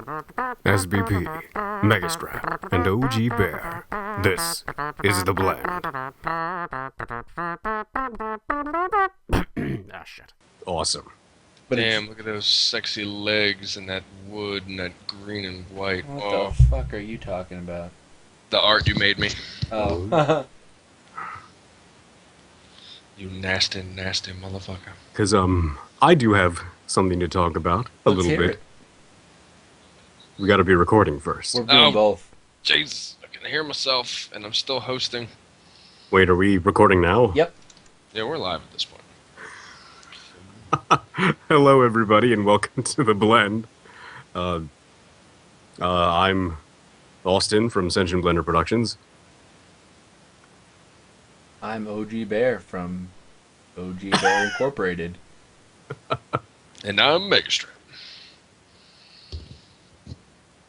SBP, Megastrap, and OG Bear. This is The Blend. Ah, shit. Awesome. But Damn, look at those sexy legs and that wood and that green and white. What the fuck are you talking about? The art you made me. Oh. You nasty, nasty motherfucker. Because, I do have something to talk about a Let's little hear bit. it. We gotta be recording first. We're doing both. Jesus, I can hear myself and I'm still hosting. Wait, are we recording now? Yep. Yeah, we're live at this point. Hello, everybody, and welcome to The Blend. I'm Austin from Sentient Blender Productions. I'm OG Bear from OG Bear Incorporated. And I'm Megastrap.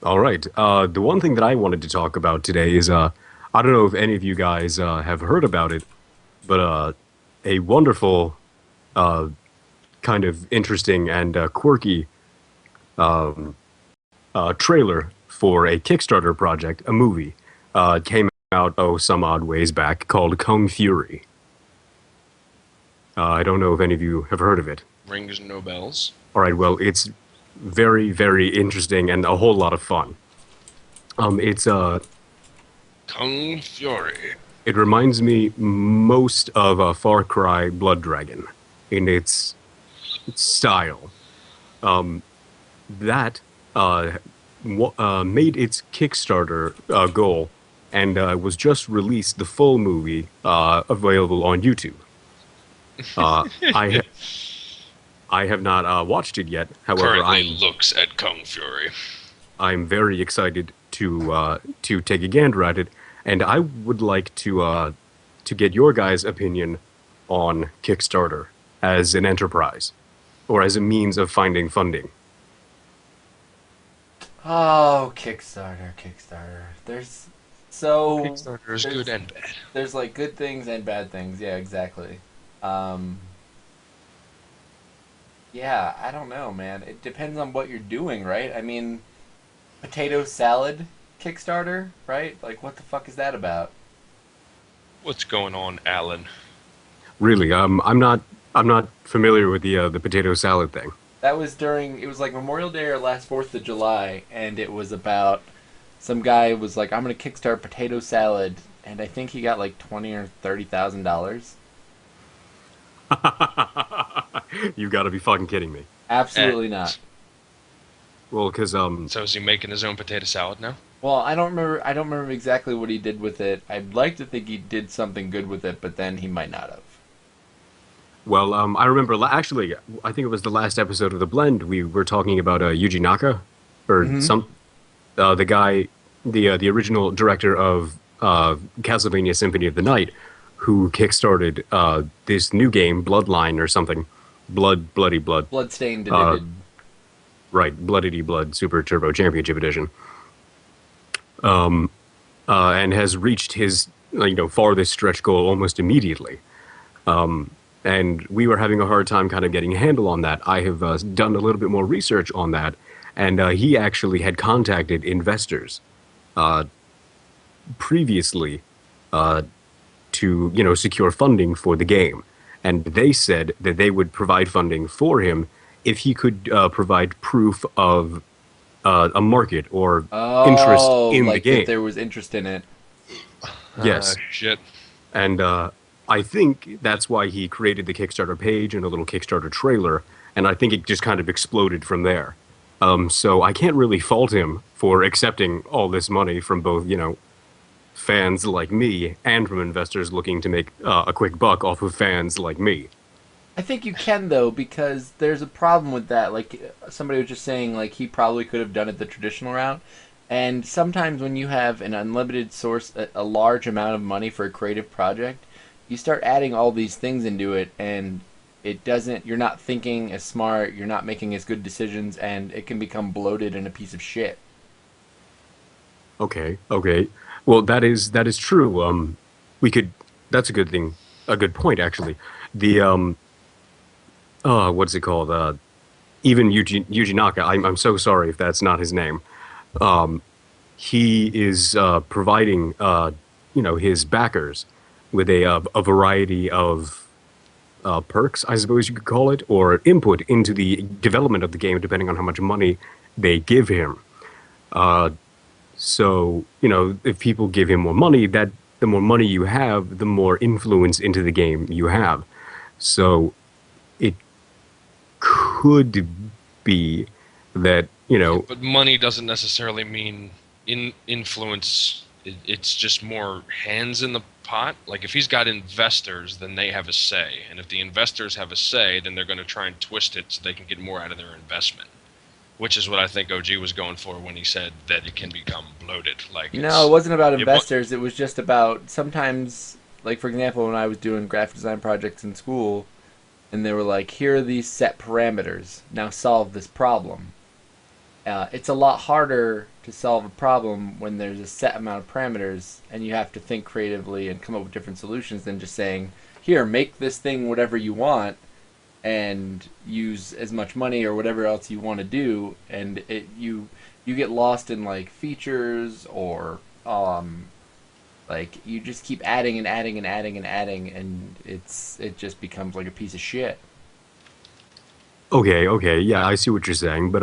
All right. The one thing that I wanted to talk about today is, I don't know if any of you guys have heard about it, but a wonderful, kind of interesting and quirky trailer for a Kickstarter project, a movie, came out, some odd ways back, called Kung Fury. I don't know if any of you have heard of it. Rings no bells. All right, well, it's very, very interesting and a whole lot of fun. It's Kung Fury. it reminds me most of Far Cry Blood Dragon in its style. That made its Kickstarter goal and was just released the full movie available on YouTube. I have not watched it yet. However, Currently looks at Kung Fury. I'm very excited to take a gander at it, and I would like to get your guys' opinion on Kickstarter as an enterprise or as a means of finding funding. Oh, Kickstarter. Kickstarter is good and bad. There's like good things and bad things. Yeah, exactly. Yeah, I don't know, man. It depends on what you're doing, right? I mean, potato salad Kickstarter, right? Like, what the fuck is that about? What's going on, Alan? Really, I'm not familiar with the potato salad thing. That was it was like Memorial Day or last 4th of July, and it was about some guy was like, I'm gonna kickstart potato salad, and I think he got like $20,000 or $30,000. You gotta be fucking kidding me. Absolutely not. Well, because So is he making his own potato salad now? Well, I don't remember exactly what he did with it. I'd like to think he did something good with it, but then he might not have. well, I remember actually, I think it was the last episode of The Blend. We were talking about Yuji Naka, or the guy, the original director of Castlevania Symphony of the Night, who kickstarted this new game, Bloodline or something, Bloody Blood. Bloodstained. Right, Bloodity Blood Super Turbo Championship Edition. And has reached his farthest stretch goal almost immediately. And we were having a hard time kind of getting a handle on that. I have done a little bit more research on that, and he actually had contacted investors previously to secure funding for the game, and they said that they would provide funding for him if he could provide proof of a market or interest in like the game. That there was interest in it. Yes. Shit. And I think that's why he created the Kickstarter page and a little Kickstarter trailer, and I think it just kind of exploded from there. So I can't really fault him for accepting all this money from both, fans like me and from investors looking to make a quick buck off of fans like me. I think you can, though, because there's a problem with that. Like, somebody was just saying, like, he probably could have done it the traditional route. And sometimes when you have an unlimited source, a large amount of money for a creative project, you start adding all these things into it, and you're not thinking as smart, you're not making as good decisions, and it can become bloated and a piece of shit. Okay. Well, that is true. That's a good thing, a good point, actually. The what's it called? even Yuji Naka, I'm so sorry if that's not his name. He is providing his backers with a variety of perks, I suppose you could call it, or input into the development of the game, depending on how much money they give him. So, if people give him more money, that the more money you have, the more influence into the game you have. So it could be that, But money doesn't necessarily mean influence. It's just more hands in the pot. Like if he's got investors, then they have a say, and if the investors have a say, then they're going to try and twist it so they can get more out of their investment. Which is what I think OG was going for when he said that it can become bloated. Like No, it wasn't about it, wa- investors. It was just about sometimes, like for example, when I was doing graphic design projects in school, and they were like, "Here are these set parameters. Now solve this problem." It's a lot harder to solve a problem when there's a set amount of parameters, and you have to think creatively and come up with different solutions than just saying, "Here, make this thing whatever you want." And use as much money or whatever else you want to do, and you get lost in like features or like you just keep adding and adding and adding and adding, and it just becomes like a piece of shit. okay, yeah, I see what you're saying, but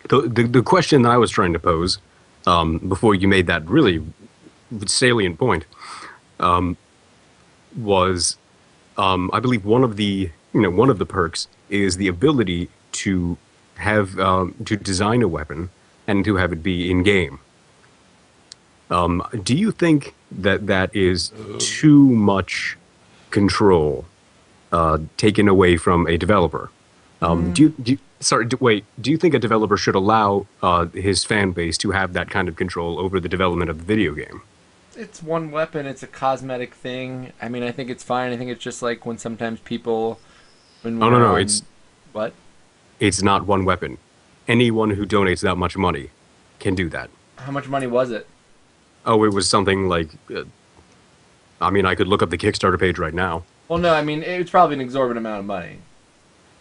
the question that I was trying to pose, before you made that really salient point, was, I believe one of the perks is the ability to have to design a weapon and to have it be in game. Do you think that that is too much control taken away from a developer? Wait, do you think a developer should allow his fan base to have that kind of control over the development of the video game? It's one weapon. It's a cosmetic thing. I mean, I think it's fine. I think it's just like when sometimes people, when Oh no, we're no, on, what? it's not one weapon. Anyone who donates that much money can do that. How much money was it? Oh, it was something like, I mean, I could look up the Kickstarter page right now. Well, no, I mean it's probably an exorbitant amount of money.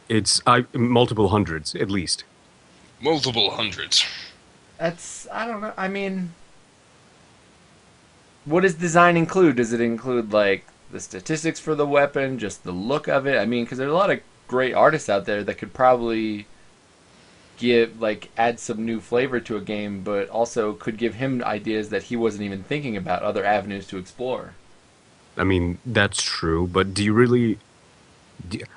It's multiple hundreds at least. multiple hundreds. That's I don't know. I mean, what does design include? Does it include like the statistics for the weapon, just the look of it? I mean, because there's a lot of great artists out there that could probably give like add some new flavor to a game, but also could give him ideas that he wasn't even thinking about, other avenues to explore. I mean, that's true, but do you really?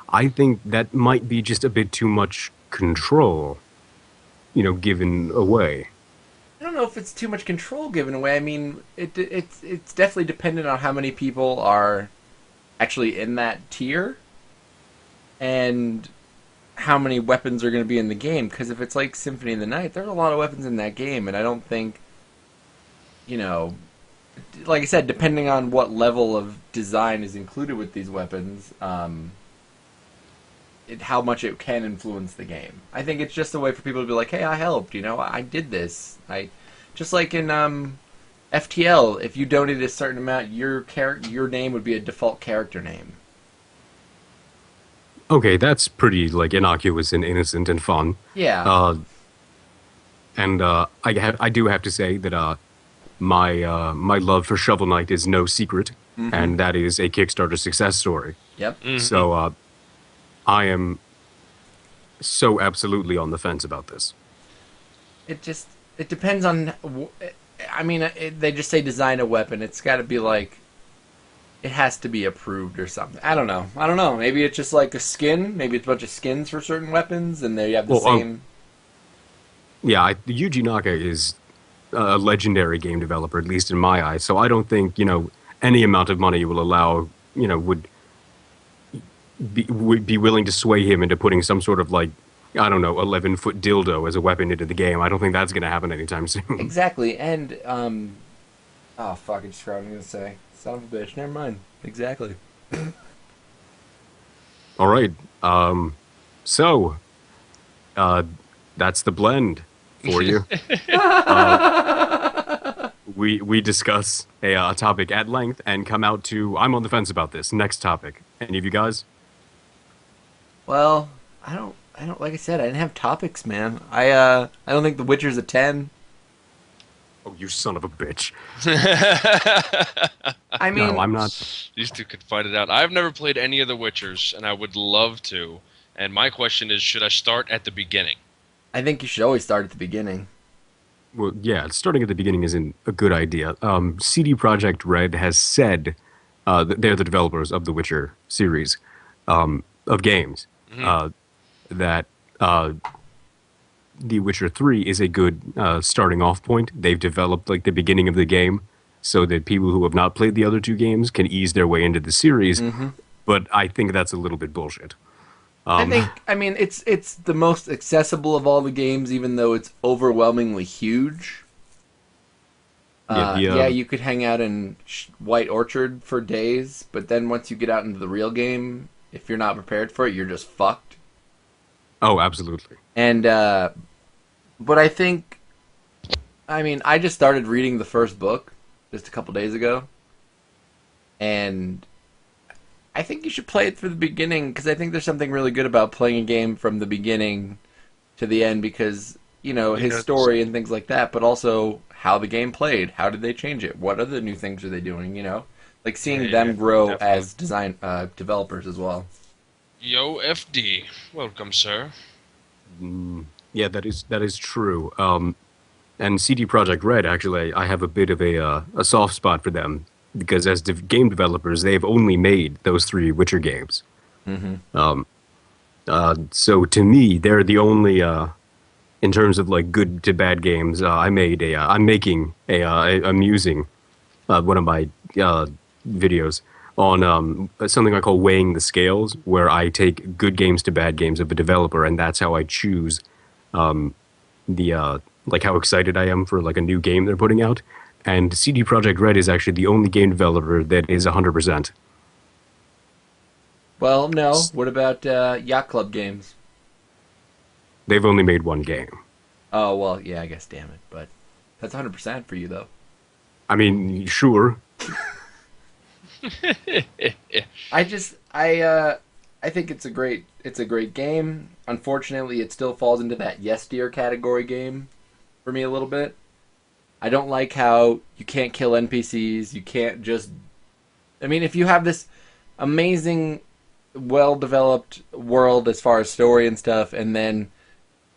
I think that might be just a bit too much control, given away. I don't know if it's too much control given away. I mean, it's definitely dependent on how many people are actually in that tier and how many weapons are going to be in the game. Because if it's like Symphony of the Night, there's a lot of weapons in that game, and I don't think, you know, like I said, depending on what level of design is included with these weapons, how much it can influence the game. I think it's just a way for people to be like, "Hey, I helped. I did this." I just like in FTL, if you donated a certain amount, your name would be a default character name. Okay, that's pretty like innocuous and innocent and fun. Yeah. And I do have to say that my love for Shovel Knight is no secret, and that is a Kickstarter success story. Yep. So I am so absolutely on the fence about this. It depends on. I mean, they just say design a weapon. It's got to be like. It has to be approved or something. I don't know. Maybe it's just like a skin. Maybe it's a bunch of skins for certain weapons, and there you have the same. Yeah, Yuji Naka is a legendary game developer, at least in my eyes. So I don't think any amount of money will allow would be willing to sway him into putting some sort of like, I don't know, 11-foot dildo as a weapon into the game. I don't think that's going to happen anytime soon. Exactly, and oh fuck! I just forgot what I'm gonna say. Son of a bitch. Never mind. Exactly. All right. So that's the blend for you. We discuss a topic at length and come out to I'm on the fence about this next topic. Any of you guys? Well, I don't. I don't like I said I didn't have topics, man. I don't think The Witcher's a 10. Oh, you son of a bitch! I No, mean, I'm not. These two could fight it out. I've never played any of the Witchers, and I would love to. And my question is, should I start at the beginning? I think you should always start at the beginning. Well, yeah, starting at the beginning isn't a good idea. CD Projekt Red has said that they're the developers of the Witcher series of games. Hmm. Uh, that The Witcher 3 is a good starting off point. They've developed like the beginning of the game so that people who have not played the other two games can ease their way into the series. Hmm. But I think that's a little bit bullshit. I Um, think I mean it's the most accessible of all the games, even though it's overwhelmingly huge. yeah, Yeah, you could hang out in White Orchard for days, but then once you get out into the real game, if you're not prepared for it, you're just fucked. oh, absolutely. And but I think, I mean, I just started reading the first book just a couple days ago, and I think you should play it from the beginning because I think there's something really good about playing a game from the beginning to the end because, you know, his Because story and things like that, but also how the game played. How did they change it? What other new things are they doing, you know? Like seeing Yeah, them yeah, grow definitely. as design developers as well. Yo, FD, welcome, sir. Yeah, that is true. And CD Projekt Red, actually, I have a bit of a soft spot for them because as game developers, they've only made those three Witcher games. Hmm. So to me, they're the only, in terms of like good to bad games. I'm making I'm using one of my videos on something I call weighing the scales, where I take good games to bad games of a developer, and that's how I choose the like how excited I am for like a new game they're putting out. And CD Projekt Red is actually the only game developer that is 100%. Well, no. What about Yacht Club games? They've only made one game. Oh, well, yeah, I guess, damn it. But that's 100% for you, though. I mean, sure. I just I think it's a great game. Unfortunately, it still falls into that yes dear category game for me a little bit. I don't like how you can't kill NPCs. You can't just. I mean, if you have this amazing, well developed world as far as story and stuff, and then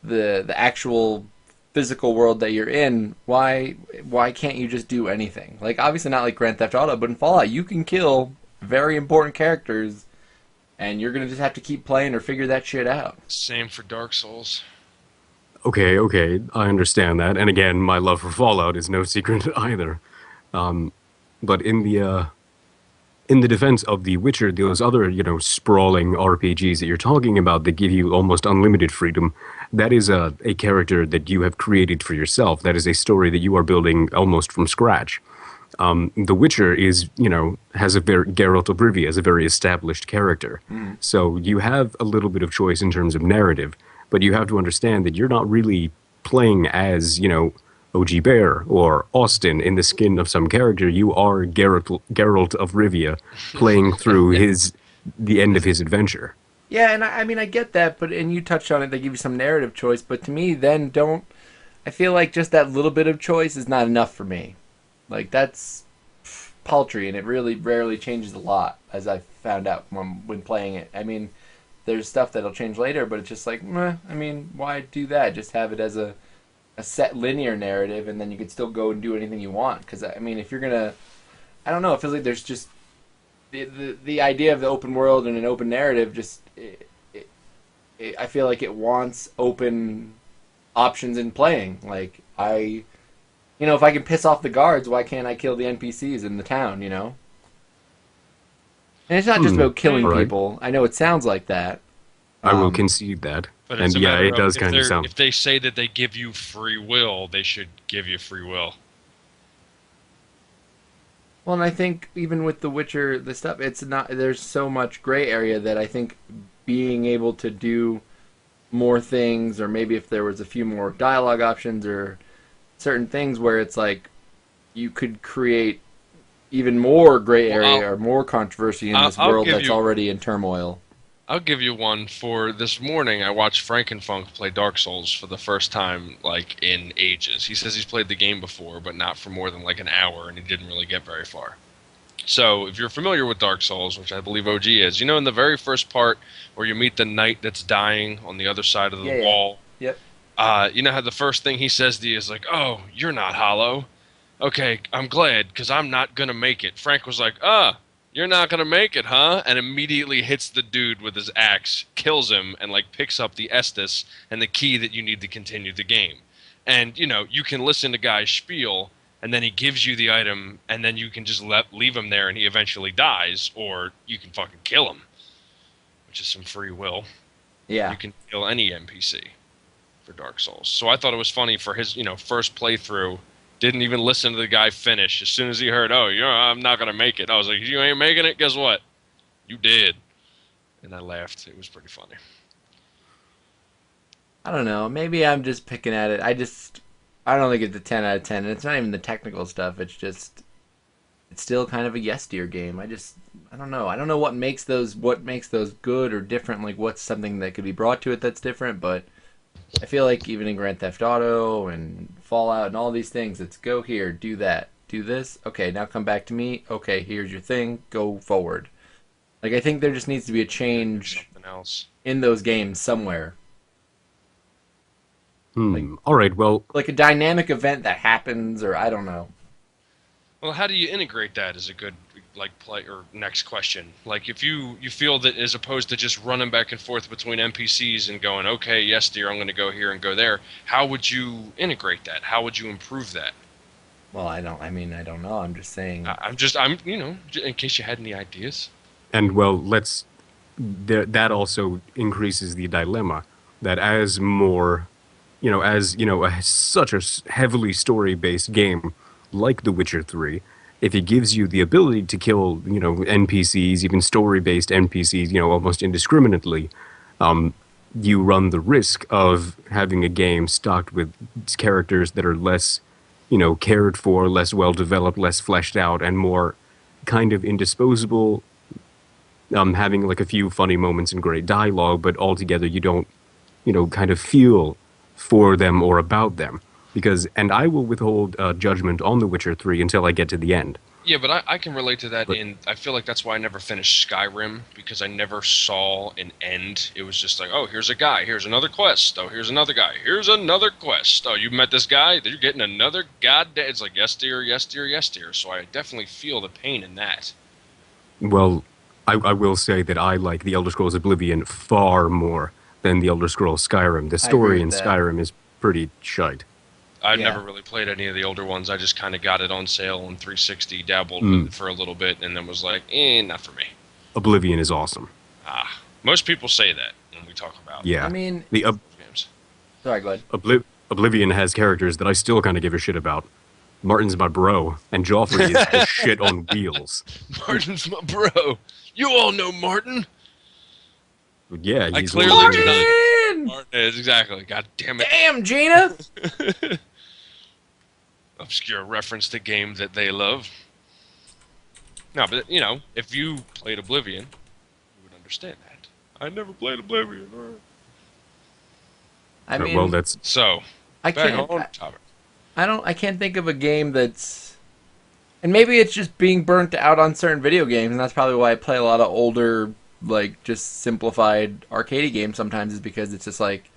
the actual physical world that you're in, why can't you just do anything? Like obviously not like Grand Theft Auto, but in Fallout you can kill very important characters and you're gonna just have to keep playing or figure that shit out. Same for Dark Souls. Okay, I understand that. And again, my love for Fallout is no secret either. But in the defense of The Witcher, those other, sprawling RPGs that you're talking about that give you almost unlimited freedom, that is a character that you have created for yourself. That is a story that you are building almost from scratch. The Witcher is, has a very Geralt of Rivia is a very established character. Mm. So you have a little bit of choice in terms of narrative, but you have to understand that you're not really playing as, OG Bear or Austin in the skin of some character. You are Geralt of Rivia playing through the end of his adventure. Yeah, and I mean I get that, but and you touched on it, they give you some narrative choice, but to me then don't I feel like just that little bit of choice is not enough for me. Like that's paltry and it really rarely changes a lot as I found out when playing it. I mean, there's stuff that'll change later, but it's just like, meh, I mean, why do that? Just have it as a set linear narrative, and then you could still go and do anything you want. Because I mean, if you're gonna, I don't know, it feels like there's just the idea of the open world and an open narrative. Just I feel like it wants open options in playing. Like if I can piss off the guards, why can't I kill the NPCs in the town? You know. And it's not just Hmm. about killing All right. people. I know it sounds like that. I will Um, concede that. But And it's a yeah, matter it of does kind of sound. if they say that they give you free will, they should give you free will. Well, and I think even with The Witcher, the stuff, it's not. There's so much gray area that I think being able to do more things, or maybe if there was a few more dialogue options or certain things where it's like you could create even more gray Well, area or more controversy in this I'll world give that's you already in turmoil. I'll give you one for this morning. I watched Frankenfunk play Dark Souls for the first time, like, in ages. He says he's played the game before, but not for more than, like, an hour, and he didn't really get very far. So, if you're familiar with Dark Souls, which I believe OG is, you know in the very first part where you meet the knight that's dying on the other side of the Yeah, yeah. wall, Yep. you know how the first thing he says to you is like, "Oh, you're not hollow." Okay, I'm glad, because I'm not gonna make it. Frank was like, you're not gonna make it, huh? And immediately hits the dude with his axe, kills him, and like picks up the Estus and the key that you need to continue the game. And you know, you can listen to guys spiel, and then he gives you the item, and then you can just leave him there, and he eventually dies, or you can fucking kill him, which is some free will. Yeah. You can kill any NPC for Dark Souls. So I thought it was funny for his, first playthrough. Didn't even listen to the guy finish. As soon as he heard, "Oh, I'm not gonna make it," I was like, "You ain't making it? Guess what? You did." And I laughed. It was pretty funny. I don't know. Maybe I'm just picking at it. I don't think it's a 10 out of 10. And it's not even the technical stuff. It's still kind of a yes dear game. I don't know. I don't know what makes those good or different. Like what's something that could be brought to it that's different. But I feel like even in Grand Theft Auto and Fallout and all these things, it's go here, do that, do this. Okay, now come back to me. Okay, here's your thing. Go forward. Like I think there just needs to be a change Something else. in those games somewhere. Like All right. Well, like a dynamic event that happens, or I don't know. Well, how do you integrate that is a good play or next question. Like if you feel that as opposed to just running back and forth between NPCs and going, okay, yes, dear, I'm going to go here and go there. How would you integrate that? How would you improve that? Well, I don't. I mean, I don't know. I'm just saying. I'm in case you had any ideas. and well, that also increases the dilemma that as more, such a heavily story-based game like The Witcher 3, if it gives you the ability to kill, NPCs, even story-based NPCs, almost indiscriminately, you run the risk of having a game stocked with characters that are less, cared for, less well developed, less fleshed out, and more kind of indisposable, having like a few funny moments and great dialogue, but altogether you don't, kind of feel for them or about them. And I will withhold judgment on The Witcher 3 until I get to the end. Yeah, but I can relate to that. But I feel like that's why I never finished Skyrim, because I never saw an end. It was just like, oh, here's a guy, here's another quest. Oh, here's another guy, here's another quest. Oh, you met this guy, you're getting another goddamn. It's like yes, dear, yes, dear, yes, dear. So I definitely feel the pain in that. well, I will say that I like The Elder Scrolls Oblivion far more than The Elder Scrolls Skyrim. The I agree story with in that. Skyrim is pretty shite. I've Yeah. never really played any of the older ones. I just kind of got it on sale on 360, dabbled with Mm. it for a little bit, and then was like, not for me. Oblivion is awesome. Most people say that when we talk about Yeah. I mean, The games. sorry, go ahead. Oblivion has characters that I still kind of give a shit about. Martin's my bro, and Joffrey is the shit on wheels. Martin's my bro. You all know Martin. Yeah, I he's clearly one of do the- Martin! Martin is exactly. God damn it. Damn, Gina! Obscure reference to game that they love. No, but if you played Oblivion, you would understand that. I never played Oblivion. I mean, well, that's So, I back can't. on topic. I can't think of a game that's. And maybe it's just being burnt out on certain video games, and that's probably why I play a lot of older, like, just simplified arcade games sometimes, is because it's just like.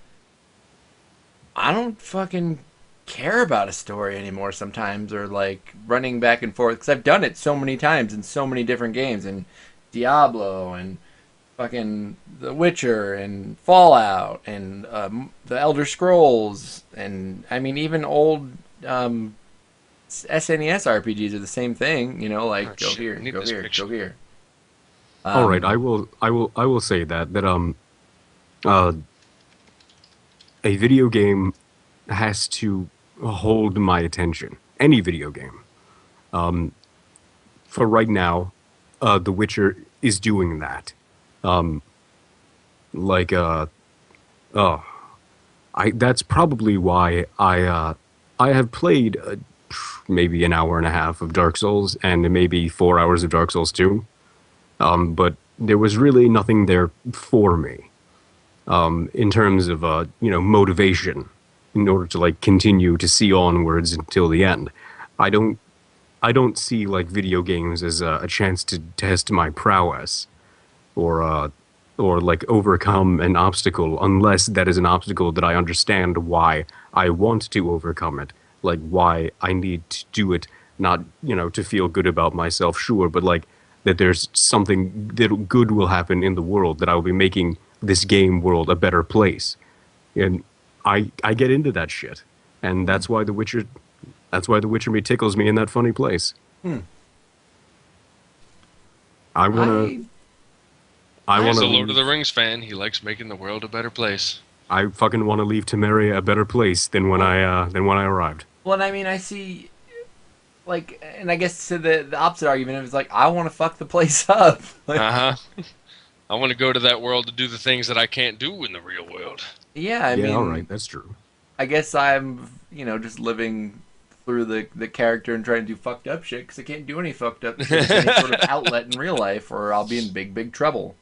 I don't fucking care about a story anymore sometimes, or like running back and forth, because I've done it so many times in so many different games, and Diablo, and fucking The Witcher, and Fallout, and the Elder Scrolls, and I mean even old SNES RPGs are the same thing, like Oh, go shit, here, I need go this here, picture. go here. all right. I will say that uh, a video game has to hold my attention. Any video game. For right now, The Witcher is doing that. Like oh, that's probably why I have played maybe an hour and a half of Dark Souls and maybe 4 hours of Dark Souls 2. But there was really nothing there for me in terms of motivation in order to like continue to see onwards until the end. I don't I don't see like video games as a chance to test my prowess or like overcome an obstacle unless that is an obstacle that I understand why I want to overcome it, like why I need to do it, not to feel good about myself, sure, but like that there's something that good will happen in the world, that I will be making this game world a better place, and I get into that shit, and Hmm. that's why The Witcher me tickles me in that funny place. Hmm. I wanna I I I He's wanna a Lord of leave. the Rings fan. He likes making the world a better place. I fucking want to leave Temeria a better place well, than when I arrived. well, and I mean, I see like, and I guess to the opposite argument is like, I want to fuck the place up. Like, Uh huh. I want to go to that world to do the things that I can't do in the real world. yeah, I Yeah, all right, mean, that's true. I guess I'm just living through the character and trying to do fucked up shit because I can't do any fucked up shit with any sort of outlet in real life, or I'll be in big trouble.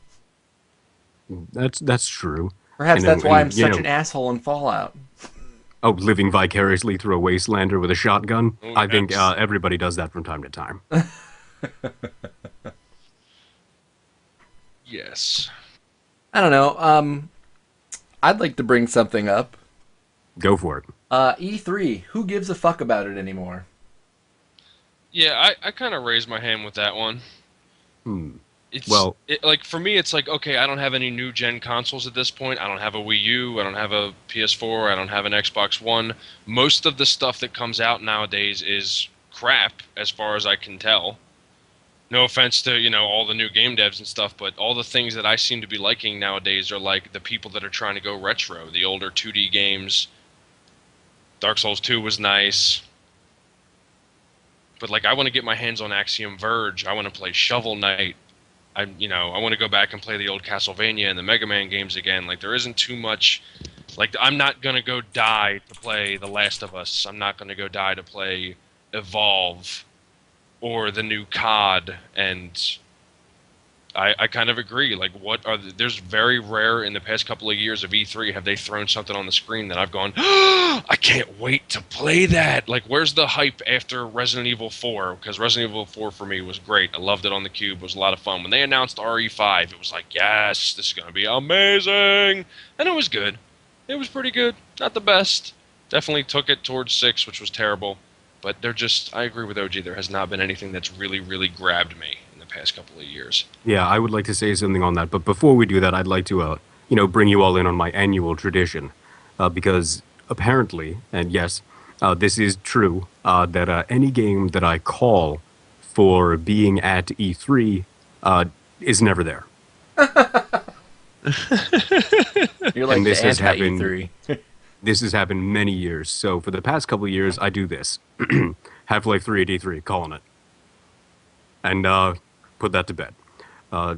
That's true. Perhaps that's why I'm And such an asshole in Fallout. oh, living vicariously through a wastelander with a shotgun. Oh, I think abs- everybody does that from time to time. yes. I don't know. I'd like to bring something up. Go for it. E3. Who gives a fuck about it anymore? Yeah, I kind of raised my hand with that one. Hmm. It's Well, like for me, it's like okay, I don't have any new gen consoles at this point. I don't have a Wii U. I don't have a PS4. I don't have an Xbox One. Most of the stuff that comes out nowadays is crap, as far as I can tell. No offense to all the new game devs and stuff, but all the things that I seem to be liking nowadays are like the people that are trying to go retro. The older 2D games. Dark Souls 2 was nice. But like I want to get my hands on Axiom Verge. I want to play Shovel Knight. I want to go back and play the old Castlevania and the Mega Man games again. Like there isn't too much. Like I'm not gonna go die to play The Last of Us. I'm not gonna go die to play Evolve or the new COD. And I kind of agree. Like, there's very rare in the past couple of years of E3 have they thrown something on the screen that I've gone, I can't wait to play that. Like, where's the hype after Resident Evil 4? Because Resident Evil 4 for me was great. I loved it on the Cube. It was a lot of fun. When they announced RE5, it was like, yes, this is going to be amazing. And it was good. It was pretty good. Not the best. Definitely took it towards 6, which was terrible. But I agree with OG. There has not been anything that's really, really grabbed me in the past couple of years. yeah, I would like to say something on that, but before we do that, I'd like to bring you all in on my annual tradition, because apparently, and yes, this is true, that any game that I call for being at E3 is never there. You're like And the anti E3. this has happened many years. So for the past couple of years, I do this. Half-Life 3 at E3, calling it. And put that to bed.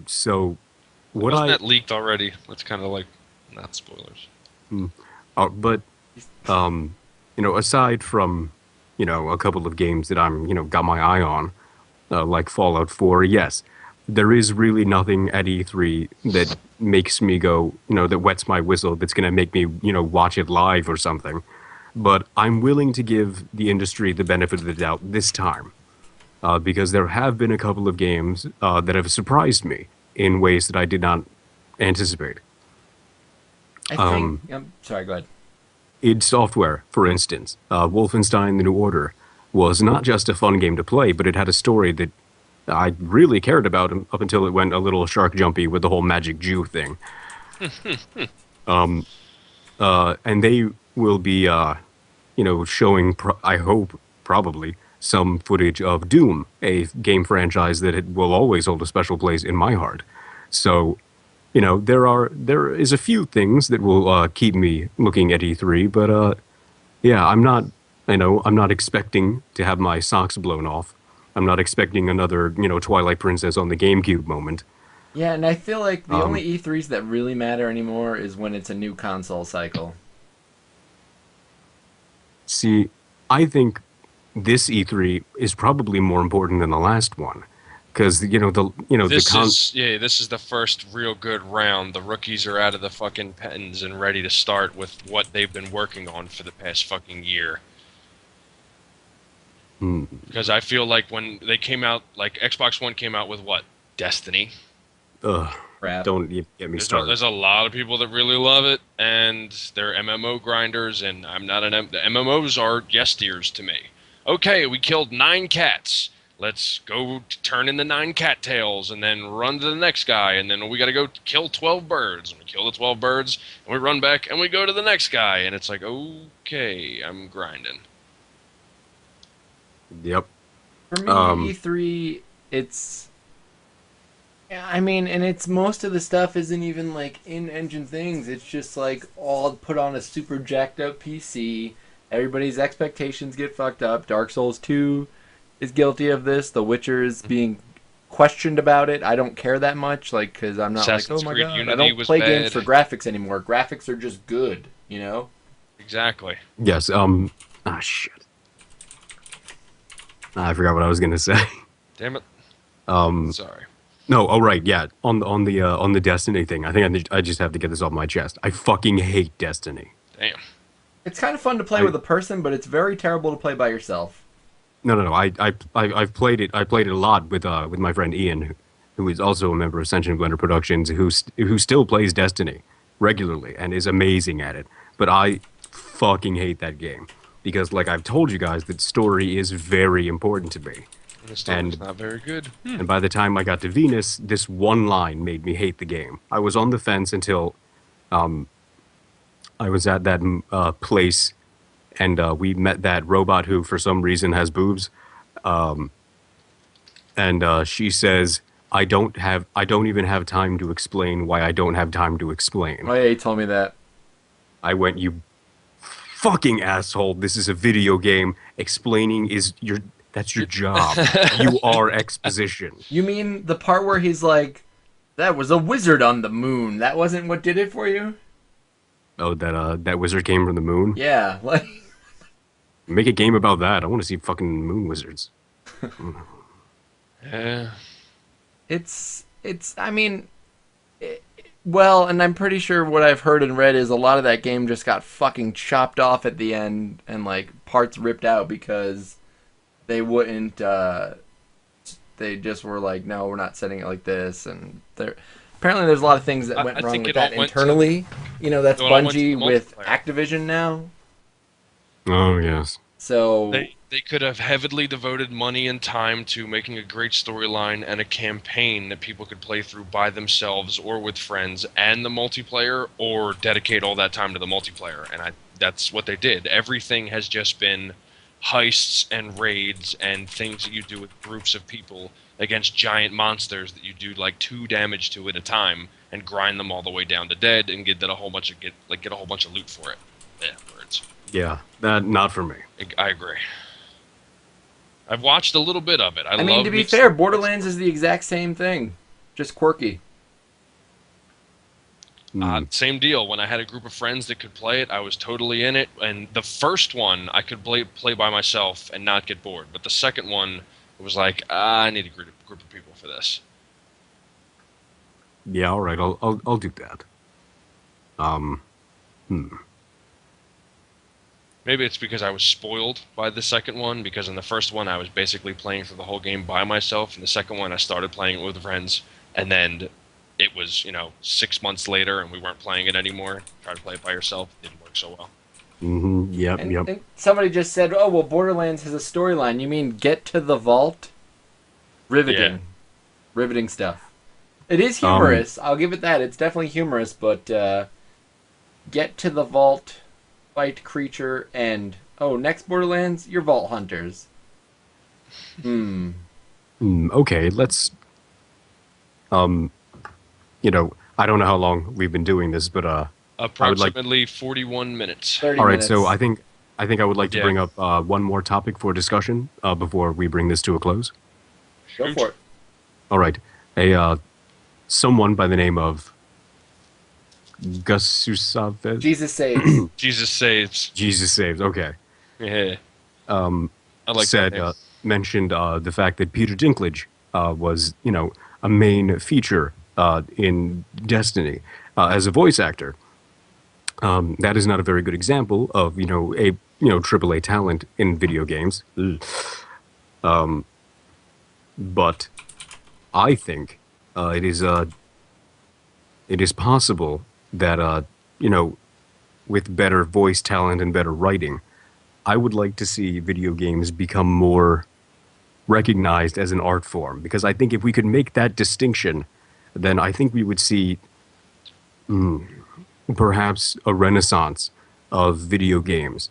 So what Wasn't I that leaked already? That's kind of like not spoilers. but aside from a couple of games that I'm got my eye on, like Fallout 4, yes, there is really nothing at E3 that makes me go, that wets my whistle, that's going to make me watch it live or something. But I'm willing to give the industry the benefit of the doubt this time, because there have been a couple of games that have surprised me in ways that I did not anticipate. I think. Sorry, go ahead. id Software, for instance, Wolfenstein: The New Order was not just a fun game to play, but it had a story that I really cared about up until it went a little shark jumpy with the whole magic Jew thing. And they will be, showing, I hope, probably, some footage of Doom, a game franchise that it will always hold a special place in my heart. So, there is a few things that will keep me looking at E3, but yeah, I'm not expecting to have my socks blown off. I'm not expecting another, Twilight Princess on the GameCube moment. Yeah, and I feel like the Um, only E3s that really matter anymore is when it's a new console cycle. See, I think this E3 is probably more important than the last one, because This is the first real good round. The rookies are out of the fucking pens and ready to start with what they've been working on for the past fucking year. Because I feel like when they came out, like Xbox One came out with what? Destiny. Crap. Don't get me started. There's a lot of people that really love it, and they're MMO grinders, and I'm not the MMOs are yes dears to me. Okay, we killed 9 cats. Let's go turn in the 9 cattails, and then run to the next guy, and then we got to go kill 12 birds. And we kill the 12 birds, and we run back, and we go to the next guy, and it's like, okay, I'm grinding. Yep. For me, E3, it's. I mean, and it's most of the stuff isn't even like in-engine things. It's just like all put on a super jacked up PC. Everybody's expectations get fucked up. Dark Souls 2 is guilty of this. The Witcher is being questioned about it. I don't care that much, like, because I'm not Assassin's like, oh my Creed god, Unity I don't was play bad. games for graphics anymore. Graphics are just good, you know? Exactly. Yes. Shit. I forgot what I was gonna say. Damn it. Sorry. No. Oh, right. Yeah. On the Destiny thing. I think I just have to get this off my chest. I fucking hate Destiny. Damn. It's kind of fun to play with a person, but it's very terrible to play by yourself. No. I've played it. I played it a lot with my friend Ian, who is also a member of Sentient Blender Productions, who still plays Destiny regularly and is amazing at it. But I fucking hate that game because, like I've told you guys, that story is very important to me. The story's not very good. And by the time I got to Venus, this one line made me hate the game. I was on the fence until I was at that place, and we met that robot who, for some reason, has boobs. And she says, "I don't even have time to explain why I don't have time to explain." Oh yeah, he told me that. I went, "You fucking asshole! This is a video game. Explaining that's your job. You are exposition." You mean the part where he's like, "That was a wizard on the moon. That wasn't what did it for you?" Oh, that wizard came from the moon? Yeah, like Make a game about that. I want to see fucking moon wizards. Yeah. it's I mean, well, and I'm pretty sure what I've heard and read is a lot of that game just got fucking chopped off at the end and like parts ripped out because they wouldn't. They just were like, no, we're not setting it like this, and apparently there's a lot of things that went wrong with that internally. You know, that's Bungie with Activision now. Oh yes. So they could have heavily devoted money and time to making a great storyline and a campaign that people could play through by themselves or with friends, and the multiplayer, or dedicate all that time to the multiplayer. And that's what they did. Everything has just been heists and raids and things that you do with groups of people against giant monsters that you do like 2 damage to at a time and grind them all the way down to dead and get a whole bunch of loot for it. Yeah, words. Yeah, that not for me. I agree. I've watched a little bit of it. I mean, to be fair, Borderlands is the exact same thing, just quirky. Same deal. When I had a group of friends that could play it, I was totally in it. And the first one, I could play by myself and not get bored. But the second one, it was like, I need a group of people for this. Yeah, all right, I'll do that. Maybe it's because I was spoiled by the second one, because in the first one I was basically playing through the whole game by myself, and the second one I started playing it with friends, and then it was, 6 months later and we weren't playing it anymore. Tried to play it by yourself, it didn't work so well. Yep. And somebody just said, oh, well, Borderlands has a storyline. You mean Get to the Vault? Riveting. Yeah. Riveting stuff. It is humorous. I'll give it that. It's definitely humorous, but Get to the Vault, fight creature, and next Borderlands, you're Vault Hunters. Okay, let's. I don't know how long we've been doing this, but approximately 41 minutes. 30 all right, minutes. so I think I would like to bring up one more topic for discussion before we bring this to a close. Go for it. All right, someone by the name of Gususavez. Jesus saves. Jesus saves. Jesus saves. Okay. Yeah. I like said that name. mentioned the fact that Peter Dinklage was, a main feature in Destiny as a voice actor. That is not a very good example of, a AAA talent in video games. Ugh. But I think it is possible that you know with better voice talent and better writing, I would like to see video games become more recognized as an art form, because I think if we could make that distinction, then I think we would see perhaps a renaissance of video games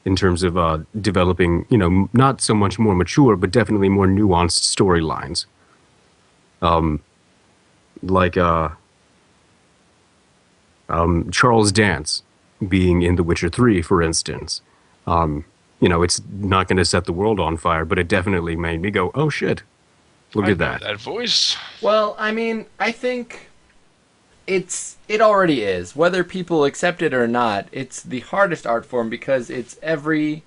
in terms of developing, not so much more mature, but definitely more nuanced storylines. Like Charles Dance being in The Witcher 3, for instance. It's not going to set the world on fire, but it definitely made me go, oh shit, look I at know that. that voice. Well, I mean, I think it already is. Whether people accept it or not, it's the hardest art form because it's every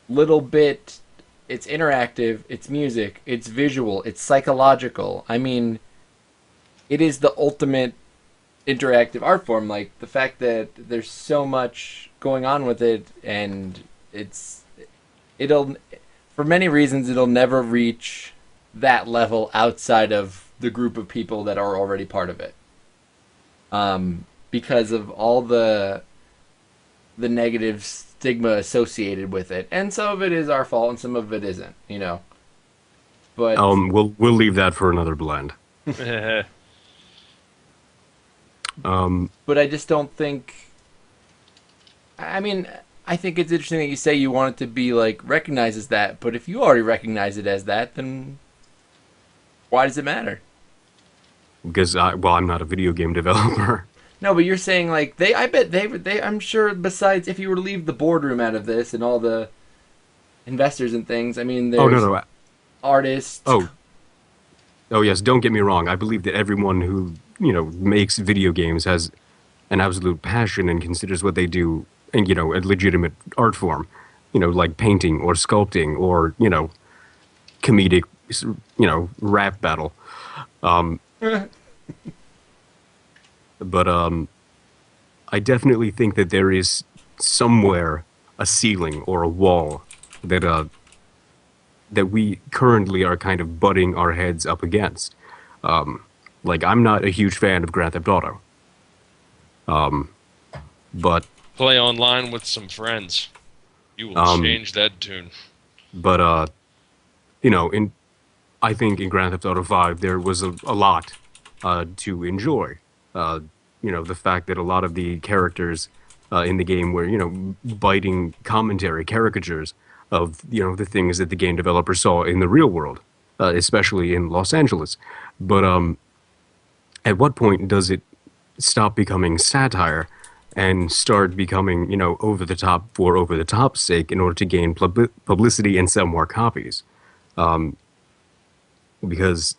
little bit. It's interactive, it's music, it's visual, it's psychological. I mean, it is the ultimate interactive art form. Like the fact that there's so much going on with it, and it'll for many reasons it'll never reach that level outside of the group of people that are already part of it. Because of all the negative stigma associated with it, and some of it is our fault, and some of it isn't. But We'll leave that for another blend. but I just don't think. I mean, I think it's interesting that you say you want it to be like recognized as that. But if you already recognize it as that, then why does it matter? Because I'm not a video game developer. No, but you're saying like they. I bet they. I'm sure. Besides, if you were to leave the boardroom out of this and all the investors and things, I mean, Oh no, there's no. artists. Oh, oh yes. Don't get me wrong. I believe that everyone who makes video games has an absolute passion and considers what they do, and a legitimate art form. Like painting or sculpting or comedic, rap battle. But I definitely think that there is somewhere a ceiling or a wall that that we currently are kind of butting our heads up against. Like I'm not a huge fan of Grand Theft Auto, but Play online with some friends. You will um, change that tune. but in I think in Grand Theft Auto 5 there was a lot to enjoy. Uh, the fact that a lot of the characters in the game were biting commentary caricatures of the things that the game developer saw in the real world, especially in Los Angeles. But at what point does it stop becoming satire and start becoming, over the top for over the top's sake in order to gain publicity and sell more copies? Because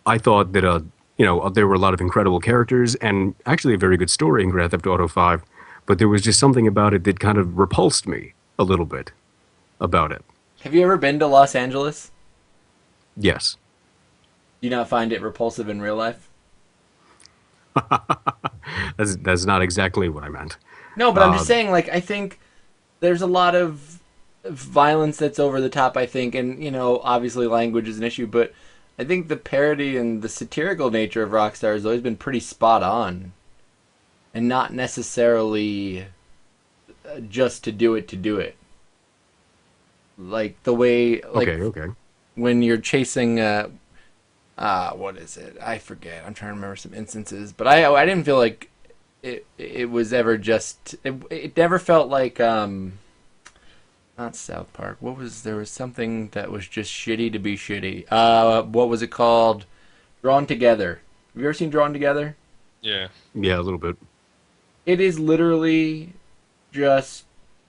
I thought that, there were a lot of incredible characters and actually a very good story in Grand Theft Auto 5, but there was just something about it that kind of repulsed me a little bit about it. Have you ever been to Los Angeles? Yes. Do you not find it repulsive in real life? That's not exactly what I meant. No, but I'm Uh, just saying, like, I think there's a lot of violence that's over the top, I think, and, obviously language is an issue, but I think the parody and the satirical nature of Rockstar has always been pretty spot on, and not necessarily just to do it to do it. Like, the way, like, okay, okay. when you're chasing, what is it? I forget. I'm trying to remember some instances, but I didn't feel like it was ever just it never felt like not South Park. There was something that was just shitty to be shitty. What was it called? Drawn Together. Have you ever seen Drawn Together? Yeah. Yeah, a little bit. It is literally just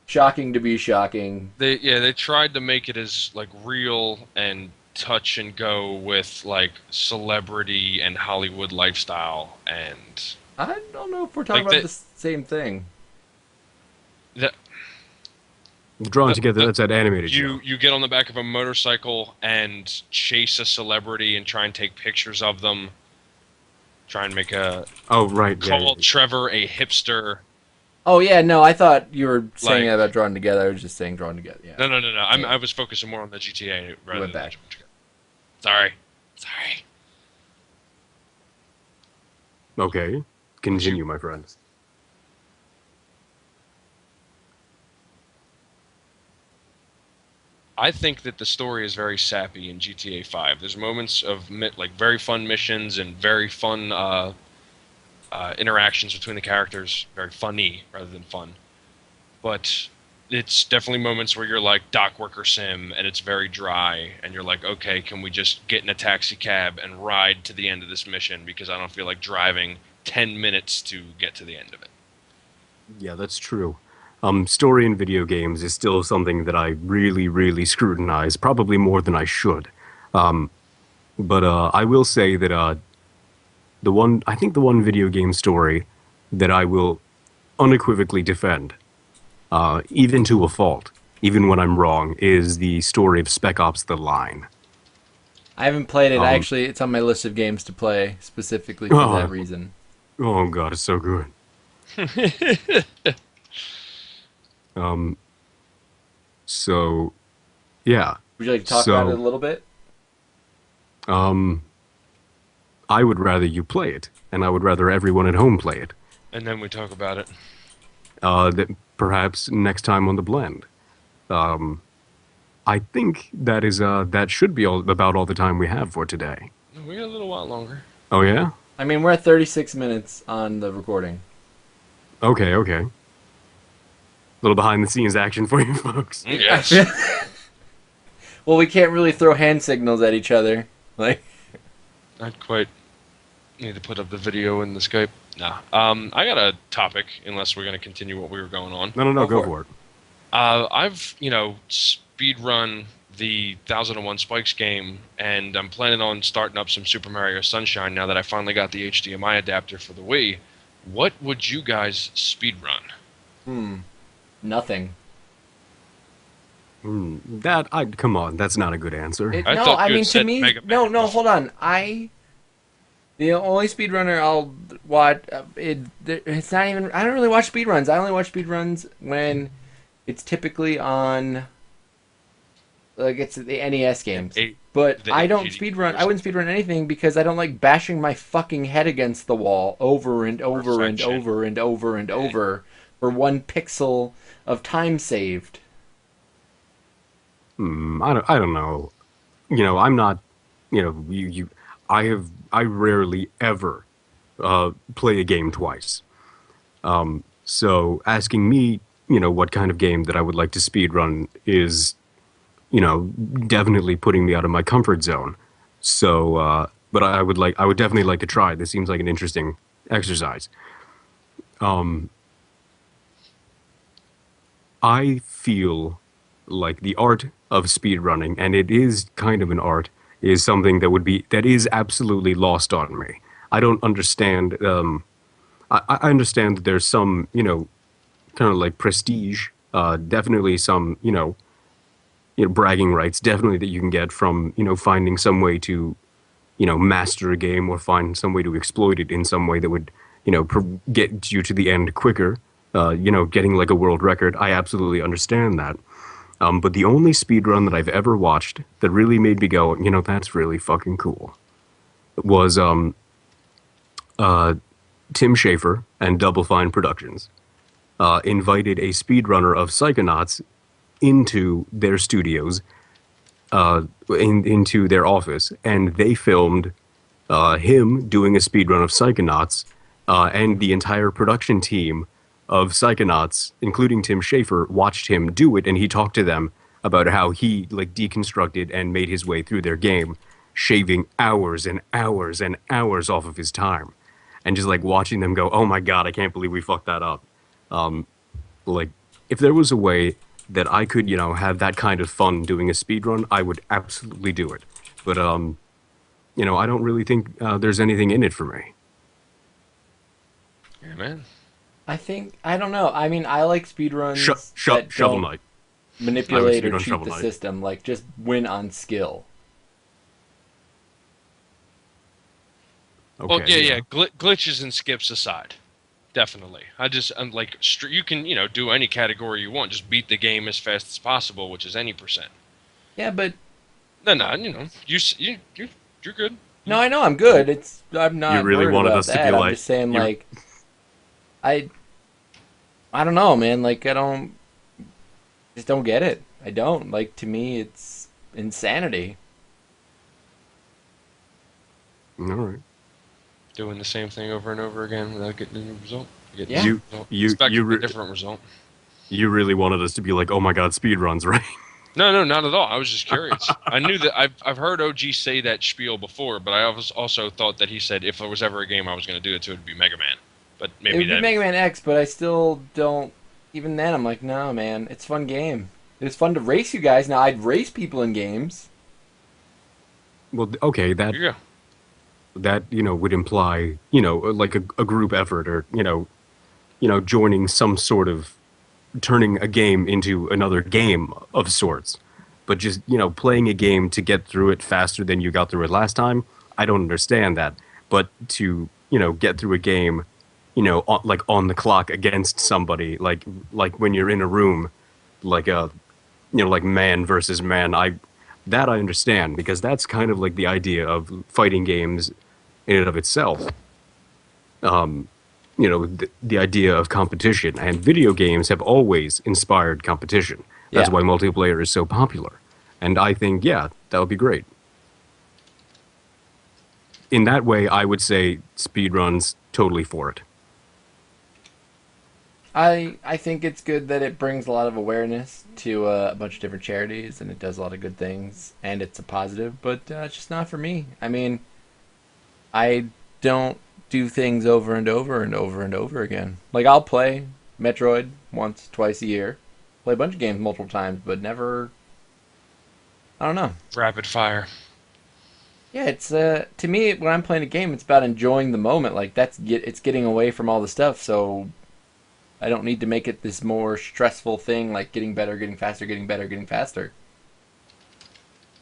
shocking to be shocking. They tried to make it as like real and touch and go with like celebrity and Hollywood lifestyle, and I don't know if we're talking like about the same thing. that Drawn together, that's that animated you show. you get on the back of a motorcycle and chase a celebrity and try and take pictures of them. Try and make a Oh, right, yeah, call Trevor a hipster. Oh yeah, no, I thought you were saying Like about Drawn Together. I was just saying Drawn Together. Yeah. no. Yeah. I was focusing more on the GTA rather Went than back. Sorry. Sorry. Okay, continue, my friends. I think that the story is very sappy in GTA 5. There's moments of like very fun missions and very fun interactions between the characters. Very funny rather than fun. But it's definitely moments where you're like dock worker sim and it's very dry and you're like, okay, can we just get in a taxi cab and ride to the end of this mission because I don't feel like driving 10 minutes to get to the end of it. Yeah, that's true. Story in video games is still something that I really, really scrutinize, probably more than I should. Um, but I will say that I think the one video game story that I will unequivocally defend, even to a fault, even when I'm wrong, is the story of Spec Ops: The Line. I haven't played it. Um, Actually, it's on my list of games to play specifically for that oh, reason. oh God, it's so good. Um, so yeah, Would you like to talk about it a so little bit? um, I would rather you play it, and I would rather everyone at home play it. And then we talk about it. That perhaps next time on the blend. Um, I think that should be about all the time we have for today. We got a little while longer. Oh yeah? I mean, we're at 36 minutes on the recording. Okay, okay. A little behind the scenes action for you folks. Yes. Well, we can't really throw hand signals at each other. Like, Not quite. Need to put up the video in the Skype. Nah. I got a topic, unless we're going to continue what we were going on. No, Go go for for it. I've, speed run the 1001 Spikes game, and I'm planning on starting up some Super Mario Sunshine now that I finally got the HDMI adapter for the Wii. What would you guys speed run? nothing. Come on, that's not a good answer. I No, thought I you had mean, to said me, Mega no, Man. no, hold on. The only speedrunner I'll watch, it's not even, I don't really watch speedruns. I only watch speedruns when it's typically on, like, it's the NES games. But the I don't 880 speedrun, I wouldn't speedrun anything because I don't like bashing my fucking head against the wall over and over and Perfection. over and over and over for one pixel of time saved. I don't know. I'm not. I rarely ever play a game twice. So asking me, what kind of game that I would like to speed run is, definitely putting me out of my comfort zone. So, but I would definitely like to try. This seems like an interesting exercise. I feel like the art of speedrunning, and it is kind of an art, is something that is absolutely lost on me. I don't understand. I understand that there's some, kind of like prestige, definitely some, bragging rights, definitely that you can get from, finding some way to, master a game or find some way to exploit it in some way that would, get you to the end quicker. Getting like a world record. I absolutely understand that. But the only speedrun that I've ever watched that really made me go, that's really fucking cool, was Tim Schafer and Double Fine Productions invited a speedrunner of Psychonauts into their studios, into their office, and they filmed him doing a speedrun of Psychonauts, and the entire production team of Psychonauts, including Tim Schafer, watched him do it, and he talked to them about how he like deconstructed and made his way through their game, shaving hours and hours and hours off of his time, and just like watching them go, "Oh my god, I can't believe we fucked that up." Like, if there was a way that I could, have that kind of fun doing a speedrun, I would absolutely do it. But I don't really think there's anything in it for me. Yeah, man. I think, I don't know. I mean, I like speedruns Shovel that Shovel don't. Knight. I would manipulate or speed on cheat Shovel the Knight. system. Like, just win on skill. Well, Okay, yeah, yeah. yeah. Glitches and skips aside, definitely. I'm like, you can, do any category you want. Just beat the game as fast as possible, which is any percent. Yeah, but No, no, you're good. no, You, I know I'm You, good. I'm you not really worried wanted about us to be that. I'm like just saying, you. like, I I don't know, man. Like, I don't just don't get it. I don't. Like, to me, it's insanity. All right. doing the same thing over and over again without getting a new result. Getting the Yeah. same You result, you you expecting a re- different result. you really wanted us to be like, oh my god, speed runs, right? No, no, not at all. I was just curious. I knew that I've heard OG say that spiel before, but I was also thought that he said if there was ever a game I was going to do it to, it'd be Mega Man. But It maybe would be that. Mega Man X, but I still don't. Even then, I'm like, no, man. It's a fun game. It was fun to race you guys. Now, I'd race people in games. Well, okay, Here you go. that would imply like a group effort, or joining some sort of turning a game into another game of sorts. But just playing a game to get through it faster than you got through it last time, I don't understand that. But to get through a game, like on the clock against somebody, like when you're in a room, like a like man versus man, I understand, because that's kind of like the idea of fighting games in and of itself. The idea of competition, and video games have always inspired competition. That's Yeah. why multiplayer is so popular. And I think, yeah, that would be great. In that way, I would say speedruns totally for it. I think it's good that it brings a lot of awareness to a bunch of different charities, and it does a lot of good things, and it's a positive, but it's just not for me. I mean, I don't do things over and over and over and over again. Like, I'll play Metroid once, twice a year, play a bunch of games multiple times, but never. I don't know. Rapid fire. Yeah, it's to me when I'm playing a game, it's about enjoying the moment. Like, it's getting away from all the stuff, so I don't need to make it this more stressful thing, like getting better, getting faster, getting better, getting faster.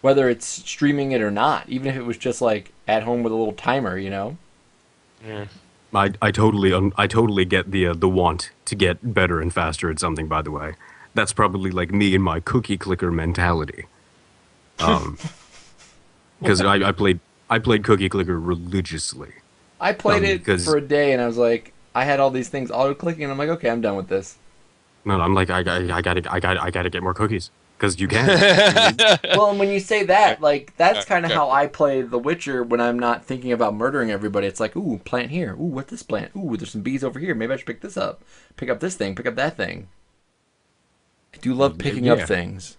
Whether it's streaming it or not, even if it was just like at home with a little timer, you know. Yeah. I totally get the want to get better and faster at something. By the way, that's probably like me and my cookie clicker mentality. Because I played cookie clicker religiously. I played it for Because a day and I was like, I had all these things auto clicking, and I'm like, okay, I'm done with this. no, I'm like I gotta get more cookies, because you can. Well, and when you say that, like, that's kind of Okay. how I play The Witcher when I'm not thinking about murdering everybody. It's like, ooh, plant here. Ooh, what's this plant? Ooh, there's some bees over here. Maybe I should pick this up. Pick up this thing. Pick up that thing. I do love picking up Yeah, things.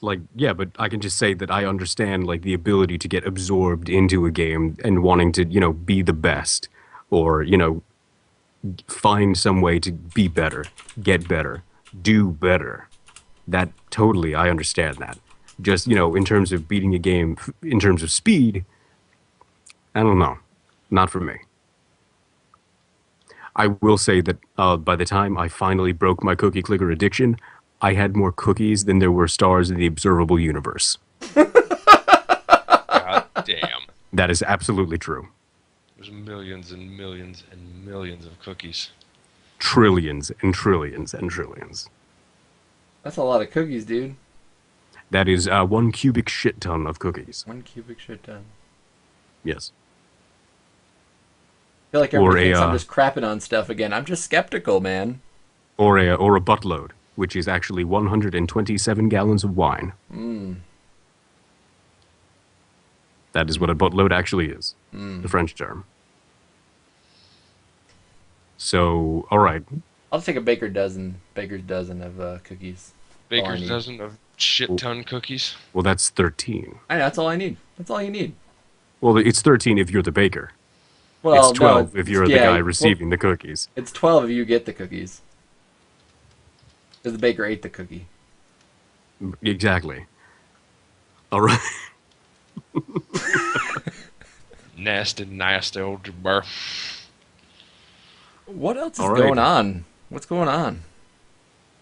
like yeah, but I can just say that I understand like the ability to get absorbed into a game and wanting to be the best, or find some way to be better, get better, do better. That totally, I understand that. Just, in terms of beating a game, in terms of speed, I don't know. Not for me. I will say that by the time I finally broke my cookie clicker addiction, I had more cookies than there were stars in the observable universe. God damn. That is absolutely true. There's millions and millions and millions of cookies. Trillions and trillions and trillions. That's a lot of cookies, dude. That is 1 cubic shit ton of cookies. 1 cubic shit ton. Yes. I feel like Or everybody a thinks I'm just crapping on stuff again. I'm just skeptical, man. or a buttload, which is actually 127 gallons of wine. Mm. That is what a buttload actually is, Mm. the French term. So, all right. I'll take a baker's dozen of cookies. All I Baker's need. dozen of shit ton cookies. Well, that's 13. I know, that's all I need. That's all you need. Well, it's 13 if you're the baker. Well, It's no, 12 if you're the yeah, guy well, receiving the cookies. it's 12 if you get the cookies. Because the baker ate the cookie. Exactly. All right. Nasty, nasty old jabber. What else is All right. going on? What's going on?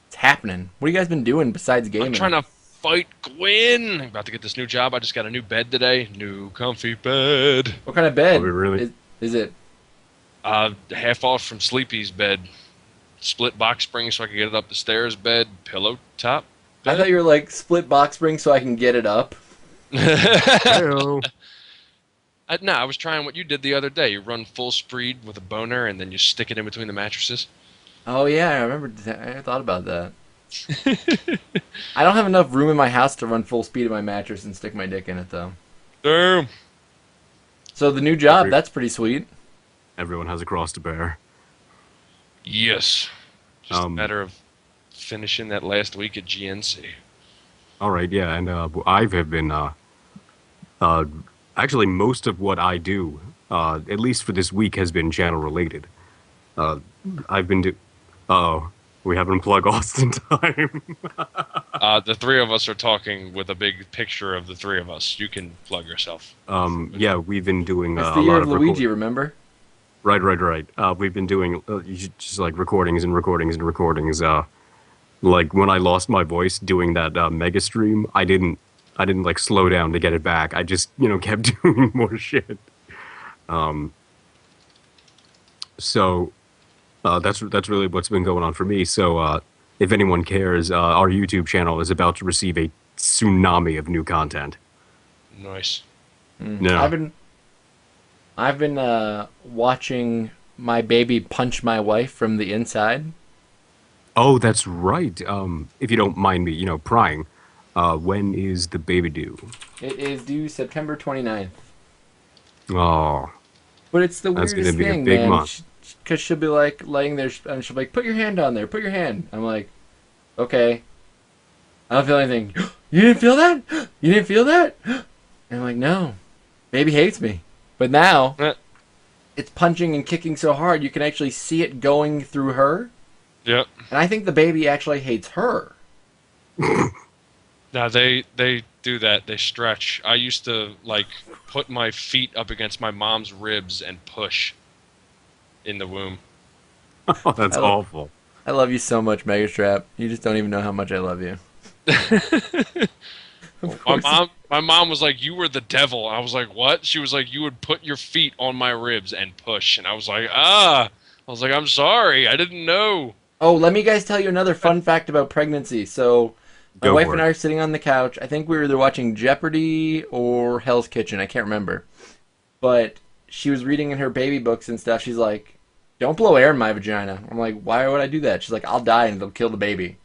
It's happening. What have you guys been doing besides I'm trying gaming? to fight Gwen. I'm about to get this new job. I just got a new bed today. New comfy bed. What kind of Are we bed really? is it? Half off from Sleepy's bed. Split box spring so I can get it up the stairs bed. Pillow top I thought bed. you were like split box spring so I can get it up. Heyo. No, I was trying what you did the other day. You run full speed with a boner and then you stick it in between the mattresses. Oh yeah, I remember. I thought about that. I don't have enough room in my house to run full speed in my mattress and stick my dick in it though. Damn. So the new job, Every, that's pretty sweet. everyone has a cross to bear. Yes. Just a Um, matter of finishing that last week at GNC. all right, yeah, and I have been uh, actually most of what I do, at least for this week, has been channel related. Uh, I've been do. Oh, we haven't plugged Austin time. The three of us are talking with a big picture of the three of us. You can plug yourself. Yeah, we've been doing It's a the year lot of of Luigi, remember? Right. We've been doing just like recordings and recordings and recordings. Like when I lost my voice doing that mega stream, I didn't like slow down to get it back. I just kept doing more shit. So that's really what's been going on for me. So if anyone cares, our YouTube channel is about to receive a tsunami of new content. Nice. No. I've been watching my baby punch my wife from the inside. Oh, that's right. If you don't mind me, prying, when is the baby due? It is due September 29th. Oh, But it's the that's gonna weirdest be a thing, big man. month. Because she'll be like laying there, and she'll be like, "Put your hand on there. Put your hand." I'm like, "Okay." I don't feel anything. You didn't feel that? You didn't feel that? And I'm like, "No, baby hates me." But now Eh, it's punching and kicking so hard you can actually see it going through her, Yep. and I think the baby actually hates her. Now they do that. They stretch. I used to like put my feet up against my mom's ribs and push in the womb. Oh, that's I lo- awful. I love you so much, Megastrap. You just don't even know how much I love you. Of My course. mom was like, "You were the devil." I was like, "What?" She was like, "You would put your feet on my ribs and push." And I was like, "Ah." I was like, "I'm sorry. I didn't know." Oh, let me guys tell you another fun fact about pregnancy. So, my Go wife for and it. I are sitting on the couch. I think we were either watching Jeopardy or Hell's Kitchen. I can't remember. But she was reading in her baby books and stuff. She's like, "Don't blow air in my vagina." I'm like, "Why would I do that?" She's like, "I'll die and it'll kill the baby."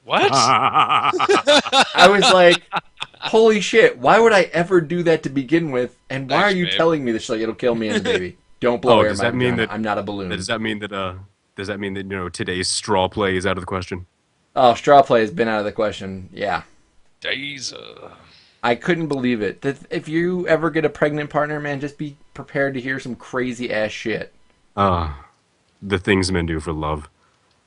What? I was like, "Holy shit! Why would I ever do that to begin with? And why are Thanks, you babe. telling me this?" She's like, "It'll kill me and the baby. Don't blow Oh, air in does my that mean vagina. that I'm not a balloon." does that mean that today's straw play is out of the question? Oh, straw play has been out of the question. Yeah. Days. I couldn't believe it. If you ever get a pregnant partner, man, just be prepared to hear some crazy ass shit. Uh, the things men do for love.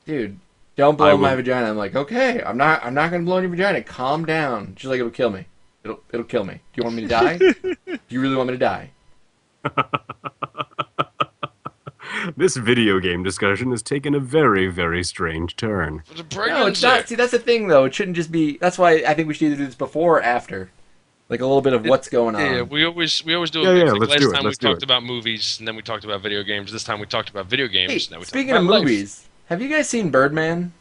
Dude, don't I blow my will. vagina. I'm like, okay, I'm not gonna blow in your vagina. Calm down. She's like, it'll kill me. It'll kill me. Do you want me to die? Do you really want me to die? This video game discussion has taken a very, very strange turn. For the No, it's pregnancy. not. See, that's the thing though. It shouldn't just be. That's why I think we should either do this before or after. Like a little bit of what's going Yeah, on. we always do a Yeah, mix. yeah, Like let's last do it, time we let's do talked it. about movies, and then we talked about video games. This time we talked about video games. Hey, and then we talked speaking of about life. movies, have you guys seen Birdman?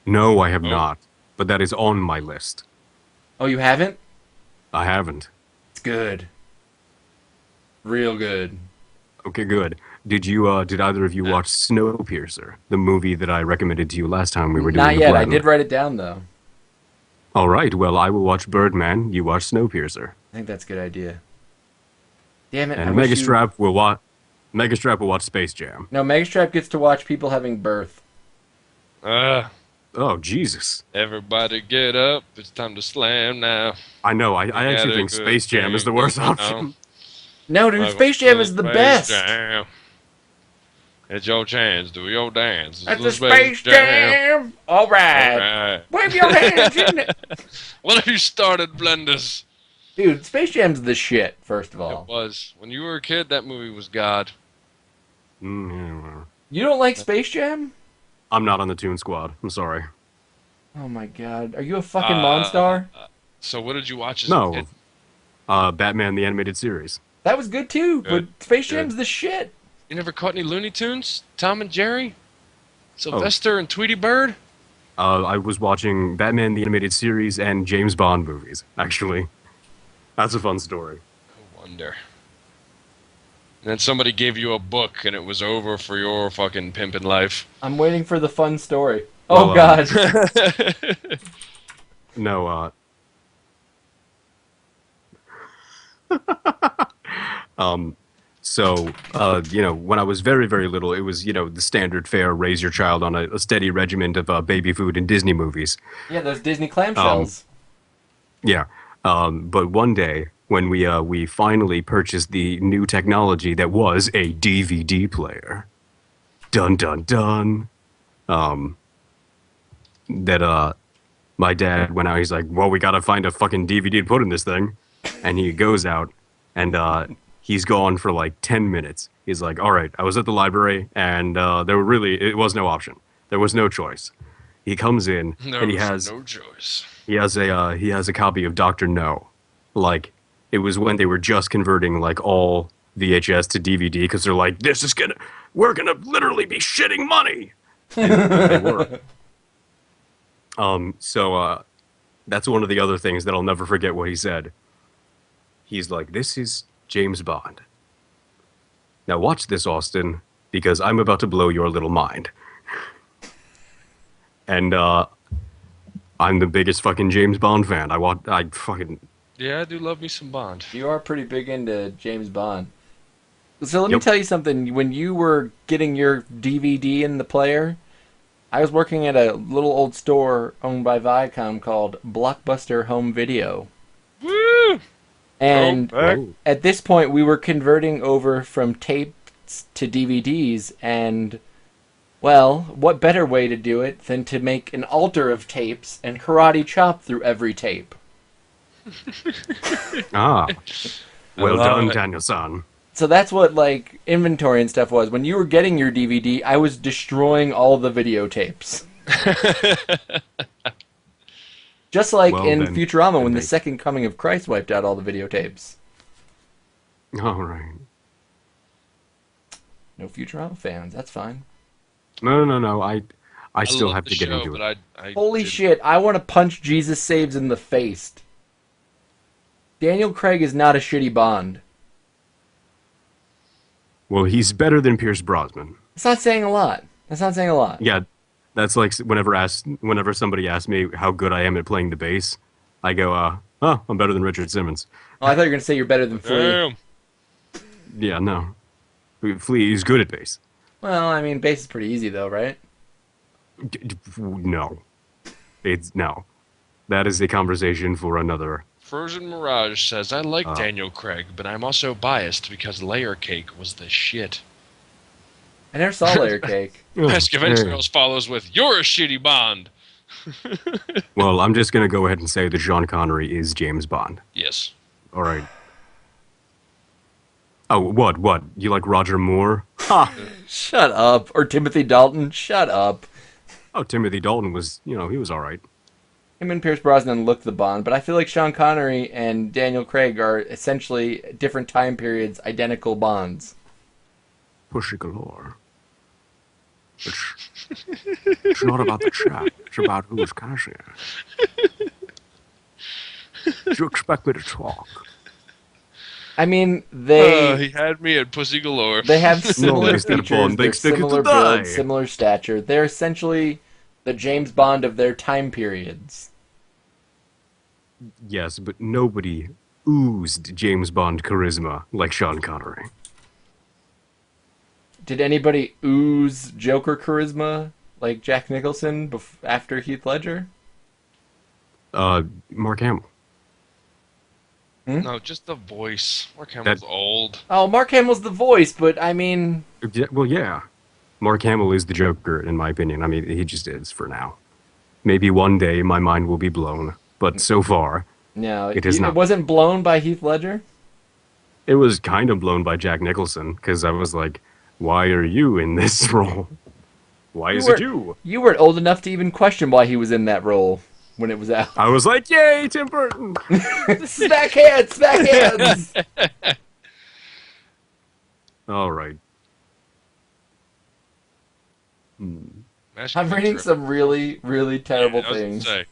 No, I have Oh. not, but that is on my list. Oh, you haven't? I haven't. It's good. Real good. Okay, good. Did either of you watch Snowpiercer, the movie that I recommended to you last time we were doing Not the yet. I blend? did write it down though. All right, well, I will watch Birdman, you watch Snowpiercer. I think that's a good idea. Damn it! I And wish you... Megastrap will watch Space Jam. No, Megastrap gets to watch people having birth. Oh, Jesus. Everybody get up! It's time to slam now. I know, I Got actually a think good Space Jam is the thing worst going option. on. No, dude, Like Space Jam is the Space best. Jam. It's your chance. Do your dance. That's It's a Space Jam. All right. Alright. Wave your hands in it. What have you started, Blenders? Dude, Space Jam's the shit, first of It all. was. When you were a kid, that movie was God. Mm, You don't like Space Jam? I'm not on the Toon Squad. I'm sorry. Oh my god. Are you a fucking Monstar? So what did you watch as a No, kid? Batman the Animated Series. That was good too, but Good. Space Good. Jam's the shit. You never caught any Looney Tunes? Tom and Jerry? Oh, Sylvester and Tweety Bird? I was watching Batman the Animated Series and James Bond movies, actually. That's a fun story. No wonder. And then somebody gave you a book and it was over for your fucking pimpin' life. I'm waiting for the fun story. Oh Well, god. No, when I was very, very little, it was, the standard fare, raise your child on a steady regiment of baby food and Disney movies. Yeah, those Disney clamshells. Yeah. But one day, when we finally purchased the new technology that was a DVD player, dun dun dun, that my dad went out. He's like, "Well, we gotta find a fucking DVD to put in this thing," and he goes out, and he's gone for like 10 minutes. He's like, "All right, I was at the library, and it was no option. There was no choice." He comes in, There and he was has no choice. he has a copy of Doctor No. Like, it was when they were just converting like all VHS to DVD because they're like, we're gonna literally be shitting money. And they were. So that's one of the other things that I'll never forget what he said. He's like, "This is James Bond. Now watch this, Austin, because I'm about to blow your little mind." And I'm the biggest fucking James Bond fan. I fucking Yeah, I do love me some Bond. You are pretty big into James Bond. So let me Yep. tell you something. When you were getting your DVD in the player, I was working at a little old store owned by Viacom called Blockbuster Home Video. Woo! And Throwback. Whoa. at this point, we were converting over from tapes to DVDs, and, well, what better way to do it than to make an altar of tapes and karate chop through every tape? Ah, well love done, it. Daniel-san. So that's what, like, inventory and stuff was. When you were getting your DVD, I was destroying all the videotapes. Just like Well, in then- Futurama then when the they- second coming of Christ wiped out all the videotapes. All right. No Futurama fans, that's fine. No. I I still love have the to get show, into but it. I Holy didn't- shit, I want to punch Jesus Saves in the face. Daniel Craig is not a shitty Bond. Well, he's better than Pierce Brosnan. That's not saying a lot. That's not saying a lot. Yeah, that's like whenever somebody asks me how good I am at playing the bass, I go, "Oh, I'm better than Richard Simmons." Oh, I thought you were going to say you're better than Flea. Damn. Yeah, no. Flea is good at bass. Well, I mean, bass is pretty easy though, right? No. It's no. That is a conversation for another. Frozen Mirage says, I like Daniel Craig, but I'm also biased because Layer Cake was the shit. I never saw Layer Cake. Pescaventros follows with, You're a shitty Bond! Well, I'm just gonna go ahead and say that Sean Connery is James Bond. Yes. All right. Oh, what? You like Roger Moore? Ha! Shut up. Or Timothy Dalton. Shut up. Oh, Timothy Dalton was, he was all right. Him and Pierce Brosnan look the Bond, but I feel like Sean Connery and Daniel Craig are essentially different time periods, identical Bonds. Pushy galore. It's not about the chat. It's about who's cashier. Do you expect me to talk? I mean, He had me at Pussy Galore. they have similar Mr. features, Bond, they're expect you to similar die. build, similar stature. They're essentially the James Bond of their time periods. Yes, but nobody oozed James Bond charisma like Sean Connery. Did anybody ooze Joker charisma like Jack Nicholson after Heath Ledger? Mark Hamill. No, just the voice. Mark Hamill's old. Oh, Mark Hamill's the voice, but I mean, Yeah, well, yeah. Mark Hamill is the Joker, in my opinion. I mean, he just is for now. Maybe one day my mind will be blown, but so far, no, It is not. It wasn't blown by Heath Ledger. it was kind of blown by Jack Nicholson, because I was like, why are you in this role? Why You is were it you? you weren't old enough to even question why he was in that role when it was out. I was like, yay, Tim Burton. Smack hands, smack hands. All right. Imagine I'm if reading Trip- some really, really terrible I was gonna things. say,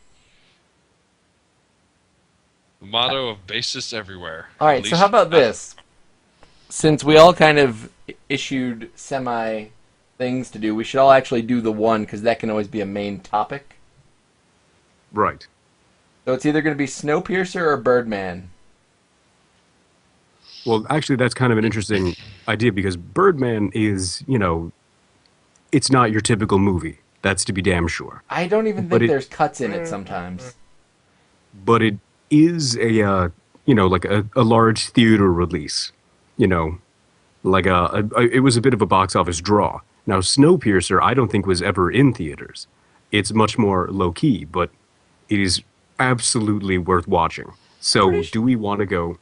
the motto of bassists everywhere. All right, so how about this? Since we all kind of issued semi things to do, we should all actually do the one because that can always be a main topic. Right. So it's either going to be Snowpiercer or Birdman. Well, actually, that's kind of an interesting idea because Birdman is, it's not your typical movie. That's to be damn sure. I don't even But think it- there's cuts in it sometimes. But it is like a large theater release. It was a bit of a box office draw. Now, Snowpiercer, I don't think was ever in theaters. It's much more low key, but it is absolutely worth watching. So, do we want to go?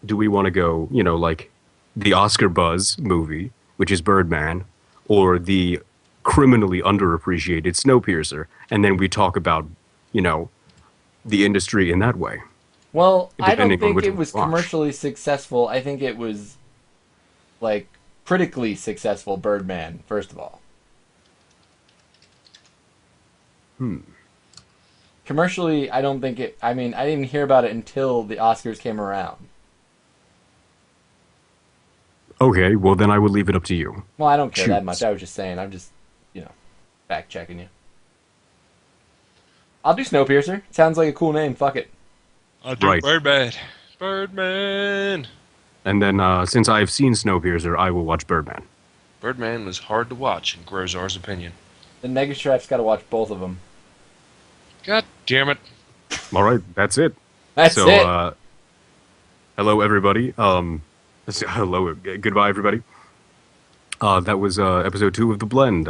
Like the Oscar buzz movie, which is Birdman, or the criminally underappreciated Snowpiercer, and then we talk about, the industry in that way. Well, I don't Depending on think which it one was you watch. commercially successful. I think it was, like, critically successful, Birdman, first of all. Commercially, I don't think it... I mean, I didn't hear about it until the Oscars came around. Okay, well then I would leave it up to you. Well, I don't care that Choose. much. I was just saying. I'm just, fact-checking you. I'll do Snowpiercer. Sounds like a cool name. Fuck it. I'll do Right. Birdman. Birdman. And then since I've seen Snowpiercer, I will watch Birdman. Birdman was hard to watch, in Grozar's opinion. Then Megastrap's got to watch both of them. God damn it. All right, that's it. That's so, it. Hello everybody. Hello, goodbye everybody. That was episode 2 of The Blend.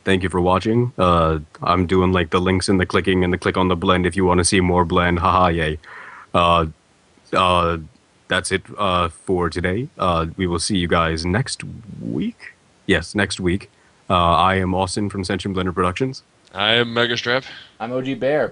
Thank you for watching. I'm doing like the links and the clicking and the click on the blend if you want to see more blend. Haha, yay. That's it for today. We will see you guys next week. Yes, next week. I am Austin from Sentient Blender Productions. I am Megastrap. I'm OG Bear.